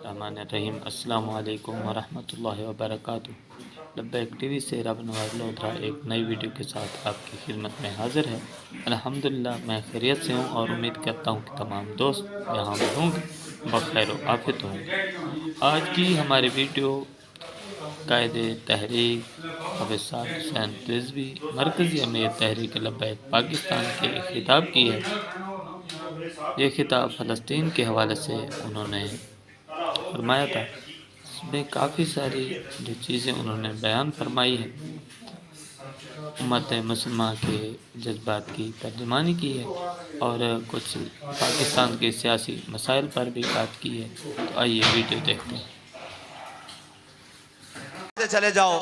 बिस्मिल्लाहिर्रहमानिर्रहीम। अस्सलामु अलैकुम वरहमतुल्लाहि वबरकातुहू। लब्बैक टीवी से रब नवाज लोधरा एक नई वीडियो के साथ आपकी खिदमत में हाजिर है। अल्हम्दुलिल्लाह मैं खैरियत से हूँ और उम्मीद करता हूँ कि तमाम दोस्त जहाँ भी होंगे बखैर व आफियत होंगे। आज की हमारी वीडियो कायदे तहरीक हाफिज़ साद हुसैन रिजवी मरकज़ी अमीर तहरीक लब्बैक पाकिस्तान के खिताब की है। ये खिताब फ़लस्तीन के हवाले से उन्होंने फरमाया था। इसमें काफ़ी सारी जो चीज़ें उन्होंने बयान फरमाई है, उम्मत मुसलमान के जज्बात की तर्जुमानी की है और कुछ पाकिस्तान के सियासी मसाइल पर भी बात की है। तो आइए वीडियो देखते हैं। चले जाओ,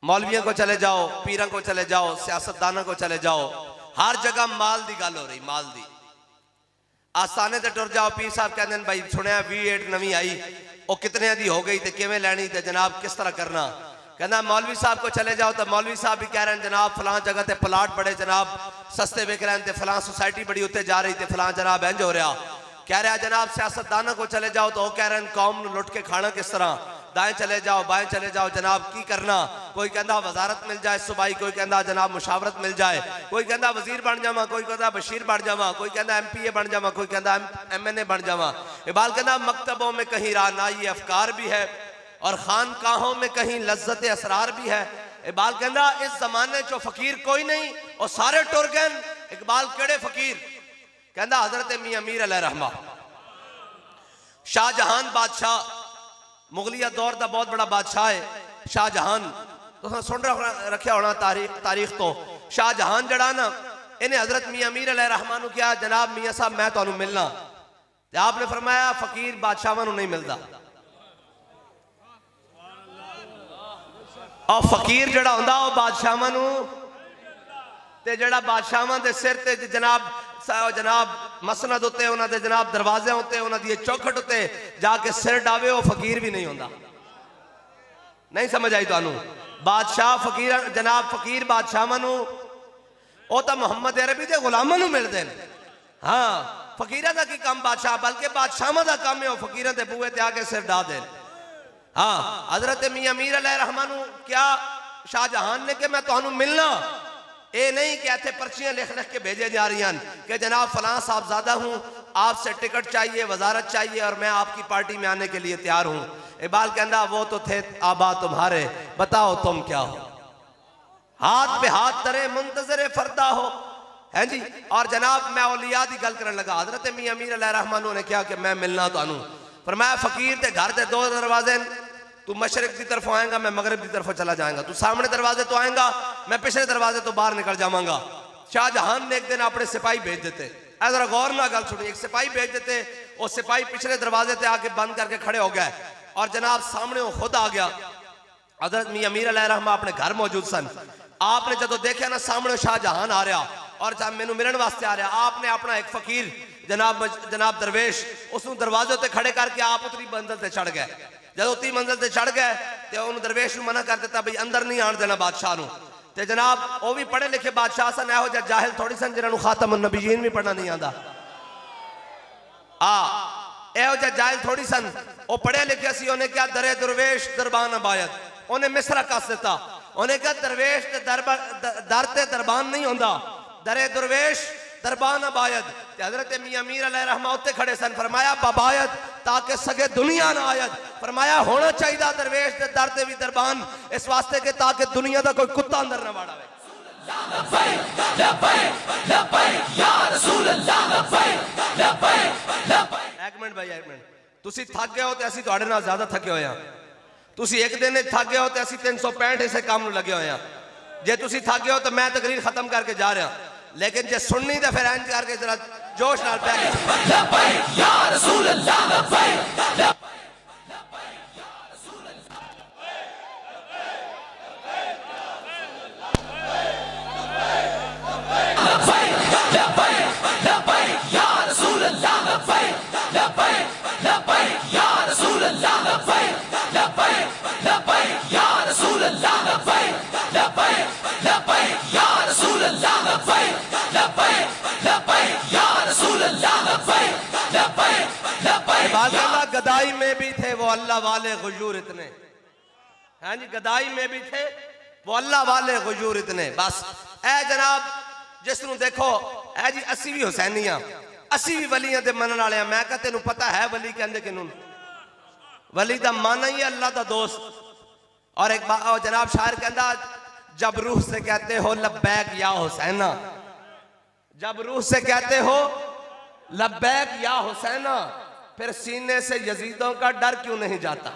मौलवियों को चले जाओ, पीरों को चले जाओ, सियासतदानों को चले जाओ, हर जगह माल दी गल हो रही। माल दी आसाने ते टुर जाओ, पीर साहब कहते हैं भाई सुनिया V8 नवी आई, वो कितने दी हो गई, किवें लैनी, ते जनाब किस तरह करना। कहना मौलवी साहब को चले जाओ तो मौलवी साहब भी कह रहे हैं जनाब फलां जगह ते प्लाट बड़े जनाब सस्ते बिक रहे हैं, फलां सोसाइटी बड़ी उत्ते जा रही, फलां जनाब इंज हो रहा। कह रहा जनाब सियासतदानों को चले जाओ तो वो कह रहे हैं कौम लुट के खाना किस तरह। दाएं चले जाओ, बाएं चले जाओ, जनाब की करना। कोई कहता वजारत मिल जाए सूबाई, कोई कहता जनाब मुशावरत मिल जाए, कोई कहता वजीर बन जावा, कोई कहता बशीर बन जावा, कोई कहता MPA बन जावा, कोई कहता MNA बन जावा। इबाल कहता मकतबों में कहीं रानाई अफकार भी है और खानकाहों में कहीं लज्जत असरार भी है। इकबाल कहता इस जमाने चो फकीर कोई नहीं और सारे टुर गए। इकबाल केड़े फकीर? कहता हजरत मियां मीर अलैहिर्रहमा शाहजहान बादशाह, मुगलिया दौर का बहुत बड़ा बादशाह है शाहजहान। तो सुन रखा होना तारीख तो शाहजहान जड़ा ना, इन्हें हजरत मियां मीर अलैहिर्रहमा नूं कहा जनाब मियां साहब मैं तुहानूं मिलना। ते आपने फरमाया फकीर बादशाहां नूं नहीं मिलता। और फकीर जड़ा हुंदा वो बादशाहां नूं, ते जड़ा बादशाहां दे सिर ते जनाब मसनद उत्ते उन्हां दे जनाब दरवाजे उत्ते उन्हां दी चौखट उत्ते जाके सिर डावे वो फकीर भी नहीं होंदा। नहीं समझ आई तुहानूं? बादशाह फकीर जनाब फकीर बादशाहां नूं ओ तां मुहम्मद अरबी दे गुलामां नूं मिलदे ने। हाँ फकीरां दा की काम बादशाह, बल्कि बादशाहां दा काम है वो फकीरां दे बूहे ते आके सिर डा देन। हाँ हजरत मियां मीर अलैहिर्रहमा नूं क्या शाहजहान ने कि मैं तुहानूं मिलना, ये नहीं कि इतने पर्चियां लिख लिख के भेजे जा रही हैं कि जनाब फलां साहबजादा हूँ, आपसे टिकट चाहिए, वजारत चाहिए और मैं आपकी पार्टी में आने के लिए तैयार हूँ। इकबाल कहता वो तो थे आबा तुम्हारे, बताओ तुम क्या हो। हाथ पे हाथ धरे मुंतजरे फरदा हो है जी। और जनाब मैं औलिया दी गल करने लगा। हजरत मियां मीर अलैहिर्रहमा ने कहा कि मैं मिलना तुहानूं। फरमाया फकीर ते घर दे 2 दरवाजे, तू मशरक की तरफ आएगा मैं मगरब की तरफ चला जाएगा, तू सामने दरवाजे तो आएगा मैं पिछले दरवाजे तो बाहर निकल जाऊंगा। शाहजहान ने एक दिन अपने सिपाही भेज देते, जरा गौर ना गल सुनी, एक सिपाही भेज देते, वो सिपाही पिछले दरवाजे से आके बंद करके खड़े हो गए और जनाब सामने वो खुद आ गया। हजरत मियां मीर अलैहिर्रहमा अपने घर मौजूद सन। आपने जो देखा ना सामने शाहजहान आ रहा और जब मैनू मिलने वास्ते आ रहा, आपने अपना एक फकीर जनाब दरवेश उसनू दरवाजे ते खड़े करके आप उतरी मंजिल से चढ़ गए। जब उतरी मंजिल से चढ़ गए तो उन्होंने दरवेश मना कर दिता भाई अंदर नहीं आने देना बादशाह नूं। ते जनाब वो भी पढ़े लिखे बादशाह सन, एहो जिहा जाहिल थोड़ी सन जिन्होंने खातमुन नबीयीन भी पढ़ना नहीं आता। एहो जिहा जाहिल थोड़ी सन, वो पढ़े लिखे सी। उन्हें क्या दरे दरवेश दरबान अबायत, उन्हें मिसरा कस दिता। उन्हें क्या दरवेश दर ते दरबान नहीं होंदा, दरे दरवेश दरबान अबायत। हजरत मियां मीर अलैहिर्रहमा उत्ते खड़े सन। फरमाया बाबायत ताकि सगे दुनिया ना आयत। फरमाया होना चाहिए दरवेश दे दर ते भी दरबान, इस वास्ते के ताकि दुनिया का कोई कुत्ता अंदर ना वाड़ा। एक मिनट भाई एक मिनट, तुसी थक गए हो तो असीं तुहाडे नाल ज्यादा थके होए हां। तुसी एक दिन थक गए हो तो असीं 365 इसे काम नूं लगे होए हां। जे तुसी थक गए हो तो मैं तकरीर खत्म करके जा रहा, लेकिन जे सुननी तो फिर इंज करके जरा जोश नाल पै गदाई में भी थे वो अल्लाह वाले गुजूर इतने। हाँ जी, गदाई में भी थे वो अल्लाह वाले गुजूर इतने। बस ए जनाब जिसनू देखो ए जी, असी भी हुसैनी हाँ, असी भी वलियां दे मनन वाले हैं। मैं कहा तेनू पता है वली कहंदे किनू? वली दा माना ही अल्लाह दा दोस्त। और एक जनाब शायर कहंदा, जब रूह से कहते हो लब्बैक या हुसैना, जब रूह से कहते हो लब्बैक या हुसैना, फिर सीने से यजीदों का डर क्यों नहीं जाता?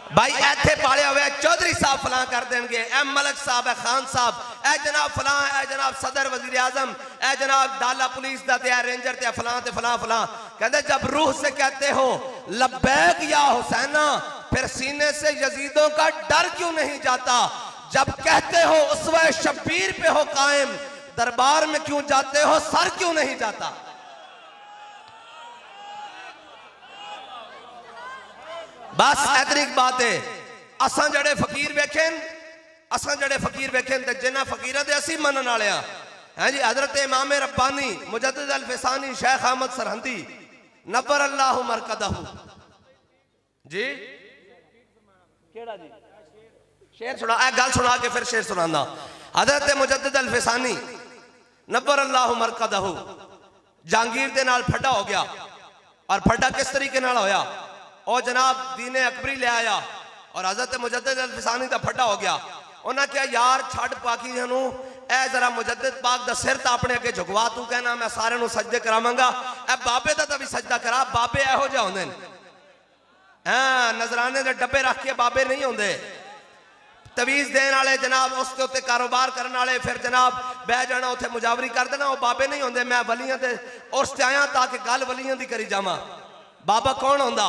भाई ऐथे पाले हुए चौधरी साहब फलां कर देंगे, ए मलक साहब, ए खान साहब, ए जनाब फलां, ए जनाब सदर वजीर आजम, ए जनाब डाला पुलिस दा ते रेंजर ते फलां ते फलां फलां। कहते जब रूह से कहते हो लब्बैक या हुसैना, फिर सीने से यजीदों का डर क्यों नहीं जाता? जब कहते हो उसवे शब्बीर पे हो कायम, दरबार में क्यों जाते हो, सर क्यों नहीं जाता? बस इतनी बात है। असां जड़े फकीर वेखें, असां जड़े फकीर वेखें ते जिन्हां फकीरां दे असीं मनन वाले हां। हैं जी, हजरत इमाम रब्बानी मुजद्दिद अल फिसानी शेख अहमद सरहंदी नब्बर अल्लाहु मरकदहू जी, केड़ा जी शेर सुना, ए गल सुना के फिर शेर सुनांदा। हजरत मुजद्दिद अल फिसानी नब्बर अल्लाहु मरकदहू जहांगीर दे नाल फटा हो गया। और फटा किस तरीके नाल होया? और जनाब दीने अकबरी ले आया और हजरत मुजद्दिद अल फिसानी दा फटा हो गया। उन्हें क्या यार छड़ पाकियां नू, ए जरा मुजद्दिद पाक दा सिर तां अपने अगे झुकवा, तू कहना मैं सारे नू सजदे करावांगा, ए बाबे दा भी सजदा करा। बाबे इहो जिहे हुंदे ने, हाँ नजराने दे डब्बे रख के बाबे नहीं होंदे। तवीज देने वाले जनाब उसके उत्ते कारोबार करने वाले, फिर जनाब बह जाना उत्थे मुजावरी कर देना, वो बाबे नहीं होंदे। मैं वलियां दे उस ते आया ताकि गल वलियां दी करी जावां। बाबा कौन होंदा?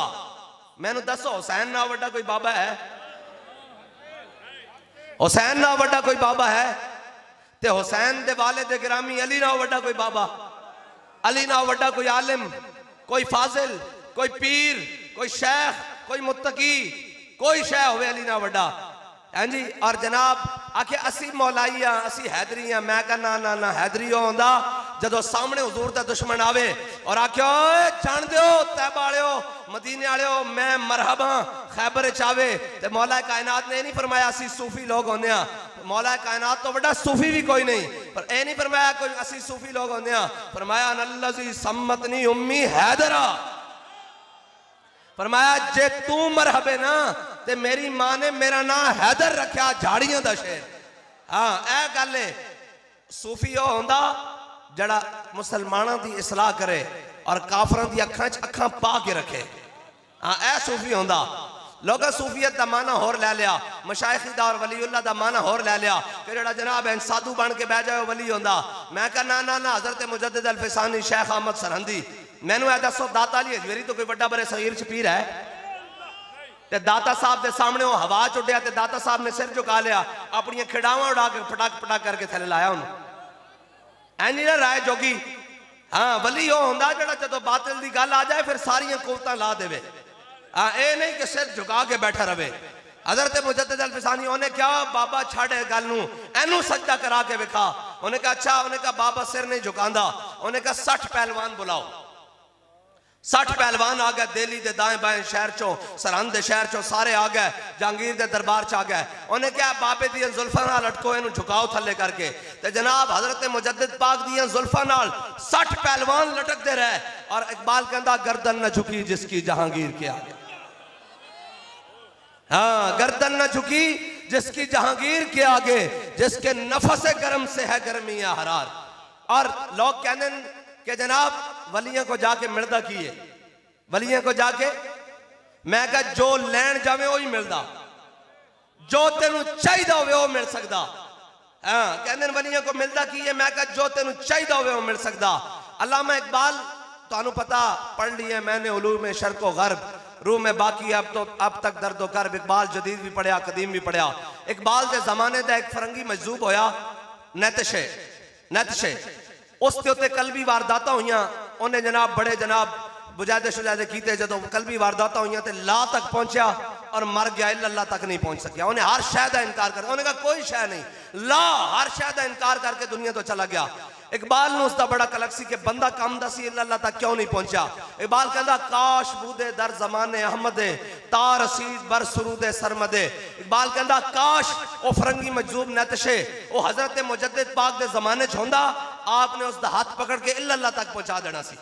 मैनू दसो, हुसैन ना वड्डा कोई बाबा है? हुसैन ना वड्डा कोई बाबा है? ते हुसैन दे वाले दे गिरामी अली ना वड्डा कोई बाबा? अली ना वड्डा कोई आलिम, कोई फाजिल, कोई पीर, कोई शेख, कोई मुत्तकी, कोई शह होवे अली ना वड्डा। हैं जी, और जनाब आखे असी मौलाई हाँ, असी हैदरी हाँ। मैं कहा ना ना ना, हैदरी होंदा जदों सामने हुजूर दा दुश्मन आवे और आखे ओए जान दियो तैबा वालियो, मदीने वालियो, मैं मरहबा खैबर चावे। ते मौला कायनात ने नहीं फरमाया असी सूफी लोग होंदे हां। मौला कायनात तो बड़ा सूफी भी कोई नहीं, पर ए नहीं फरमाया कोई असी सूफी लोग होंदे हां। फरमाया अनल्लज़ी सम्मतनी उम्मी हैदरा, फरमाया जे तू मरहबे ना ते मेरी मां ने मेरा नाम हैदर रखा, झाड़ियां दा शेर। हाँ ए गल है। सूफी ओ होंदा जड़ा मुसलमानों की इसलाह करे और काफरां दी अखां च अखां पा के रखे। हाँ ए सूफी होंदा। लोग सूफियत का माना होर लै लिया, मशाइखी दा और वलीउल्लाह दा माना होर लै लिया कि जड़ा जनाब है साधु बन के बह जाए वली होंदा। मैं कहा ना ना ना, हजरत मुजद्दिद अल फिसानी शेख अहमद सरहंदी, मैनू ए दसो दाता अली हजवेरी तो कोई बड़ा बड़े सगीर च पीर है? ते दाता साहब के सामने वो हवा च उड्या ते दाता साहब ने सिर झुका लिया, अपनी खिड़ावां उड़ा के पटाक पटाक करके थले लाया उन्हें। ऐनी ना राय जोगी। हाँ वली वो होंदा जड़ा जदों बातिल दी गल आ जाए फिर सारियां कुवतां ला देवे। हाँ ये नहीं कि सिर झुका के बैठा रहे। हजरत मुजद्दिद अल फिसानी उन्हें क्या बाबा छाड़े गल नूं, एनू सजदा करा के विखा। उन्हें कहा अच्छा, उन्हें कहा बाबा सिर नहीं झुकांदा। उन्हें कहा 60 पहलवान बुलाओ। 60 पहलवान आ गए, दिल्ली के दाएं बाएं शहर चो, सरहंद के शहर चो सारे आ गए, जहांगीर के दरबार च आ गए। उन्हें क्या बाबे दी जुल्फां नाल लटको, इनू झुकाओ थले करके। ते जनाब हजरत मुजद्दिद पाक दी जुल्फां नाल 60 पहलवान लटकते रहे। और इकबाल कहता गर्दन न झुकी जिसकी जहांगीर के आगे। हाँ गर्दन न झुकी जिसकी जहांगीर के आगे, जिसके नफस गर्म से है गर्मियां हरार। और लोग कहते हैं कि जनाब वलियां को जाके मिलता की है? वलियां को जाके मैं कहा जो लैन जावे वही मिलता, जो तेनू चाहिए होवे वो मिल सकता। हाँ कहते हैं वलियां को मिलता की है? मैं कहा जो तेनू चाहिए होवे वो मिल सकता। अल्लामा इकबाल तो पता पढ़ लिया मैंने उलूम शर्क व गर्ब, रूह में बाकी अब तक दर्द कर्ब। इकबाल जदीद भी पढ़िया, कदीम भी पढ़िया। इकबाल के जमाने का एक फरंगी मजजूब होया नतशे, उसके उत्ते कलबी वारदातां हुईयां। उन्हें जनाब बड़े जनाब बुजादे शुजादे कीते, जो कलबी वारदातां हुईयां ते ला तक पहुंचा और मर गया, इल्लल्लाह तक नहीं पहुंच सकिया। उन्हें हर शय का इनकार कर, उन्हें कहा कोई शय नहीं, ला हर शय का इनकार करके दुनिया तो चला गया। इकबाल ने उसका बड़ा कलक सी कि बंदा कम दा सी अल्लाह तक क्यों नहीं पहुंचा। इकबाल कहता काश बूदे दर जमाने अहमदे तार रसीद बर सुरूदे सरमदे। इकबाल कहता काश वो फरंगी मजूब नतशे वो हजरत मुजद्दिद पाक दे जमाने च होंदा, आपने उसका हाथ पकड़ के अल्लाह तक पहुंचा देना सी।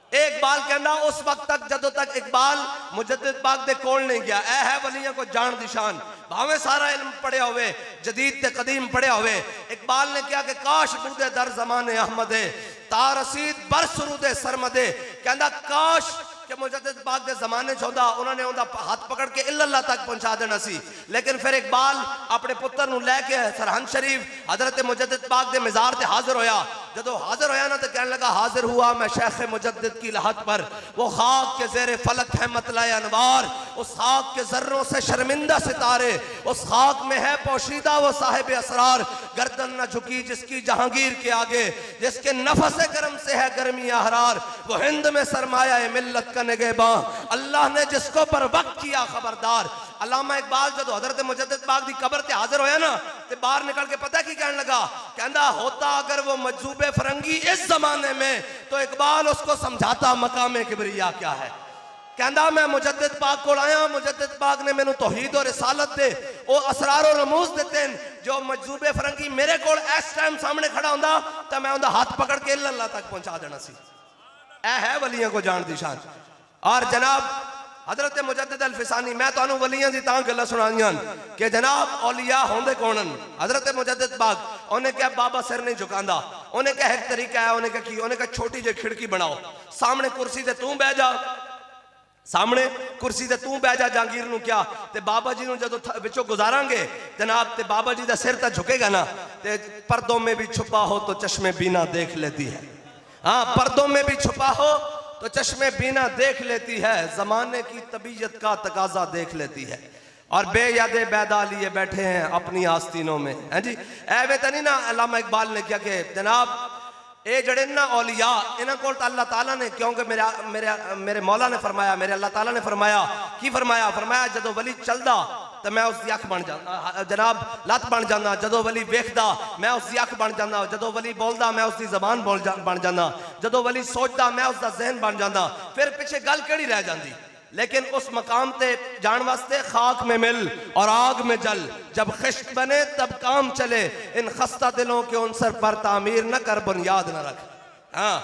इकबाल कहना उस वक्त तक जदों तक इकबाल मुजद्दिद पाक दे कोल नहीं गया। ऐ है वलियां को जान दी शान, भावें सारा इल्म पढ़िया होवे, जदीद ते कदीम पढ़िया होवे। इकबाल ने कहा कि काश बूदे दर जमाने अहमदे तार रसीद बर सुरूदे सरमदे। कहना काश कि मुजद्दिद पाक दे जमाने च होंदा, उन्होंने उनका हाथ पकड़ के अल्लाह तक पहुंचा देना सी। लेकिन फिर इकबाल अपने पुत्र नूं लैके सरहंद शरीफ हजरत मुजद्दिद पाक दे मज़ार ते हाजिर होया। जदों हाजिर होया ना तो कहने लगा हाजिर हुआ मैं शेख मुजद्दिद की लहत पर, वो खाक के ज़ेरे फलक है मतलाए अनवार, उस खाक के जर्रों से शर्मिंदा सितारे, उस खाक में है पोशीदा वो साहिब असरार। गर्दन न झुकी जिसकी जहांगीर के आगे, जिसके नफस गर्म से है गर्मी हरार, वो हिंद में सरमाया मिल्लत का निगहबां, अल्लाह ने जिसको पर वक्त किया खबरदार। अल्लामा इकबाल जो हजरत मुजद्दिद पाक दी कब्र ते हाजिर होया ना ते बाहर निकल के पता की कहने लगा, कहंदा होता अगर वो मजूबे फरंगी इस जमाने में तो इकबाल उसको समझाता मकामे किबरिया क्या है। कहंदा मैं मुजद्दिद पाक को आया, मुजद्दिद पाक ने मैनू तौहीद और रिसालत दे वो असरार और रमूज देते हैं। जो मजूबे फरंगी मेरे को इस टाइम सामने खड़ा होंदा तो मैं उनका हाथ पकड़ के अल्लाह तक पहुंचा देना सी। ऐ है वलियां को जान दी शान। और जनाब हजरत मुजद्दिद अल-फिसानी, मैं तुहानू वलियां दी तां गल्लां सुनाईयां कि जनाब औलिया होंदे कौन हन। हजरत मुजद्दिद पाक उन्हें क्या बाबा सिर नहीं झुकांदा, उन्हें क्या एक तरीका है, उन्हें क्या की, उन्हें क्या छोटी जी खिड़की बनाओ, सामने कुर्सी ते तू बह जा, सामने कुर्सी ते तू बह जा जहांगीर नू क्या ते बाबा जी नू जदों विचों गुजारांगे जनाब ते बाबा जी दा सिर तो झुकेगा ना ते पर्दों में भी छुपा हो तो चश्मे बीना देख लेती है। हाँ, पर्दों में भी छुपा हो तो चश्मे बीना देख लेती है, जमाने की तबीयत का तकाजा देख लेती है। और बेयादे बैदा लिए बैठे हैं अपनी आस्तीनों में, हैं जी। ऐवे तो नहीं ना अल्लामा इकबाल ने क्या कि जनाब ये जड़े ना औलिया इन्हों को अल्लाह ताला ने, क्योंकि मेरे मौला ने फरमाया, मेरे अल्लाह ताला ने फरमाया की फरमाया, फरमाया जदों वली चलदा तो मैं उसकी अख बन जाना, जनाब लत बन जाना, जदों वली वेखदा मैं उसकी अख बन जाना, जदों वली बोलदा मैं उसकी जबान बन जाना, जदों वली सोचदा मैं उसका जहन बन जाना। फिर पिछे गल केड़ी रह जाती। लेकिन उस मकाम ते जान वास्ते खाक में मिल और आग में जल, जब खिश्क बने तब काम चले, इन खस्ता दिलों के उनसर पर तामीर न कर बुनियाद न रख। हाँ,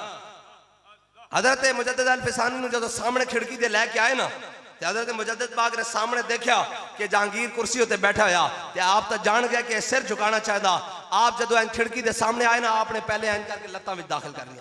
हजरत मुजद्दिद अल-फिसानी जो सामने खिड़की दे लैके आए ना ते हजरत मुजद्दिद पाक ने सामने देखा कि जहांगीर कुर्सी उत्ते बैठा होया ते आप तो जान गए कि सिर झुकाना चाहिए। आप जदों खिड़की दे सामने आए ना आपने पहले करके लत्तां विच दाखिल करनी।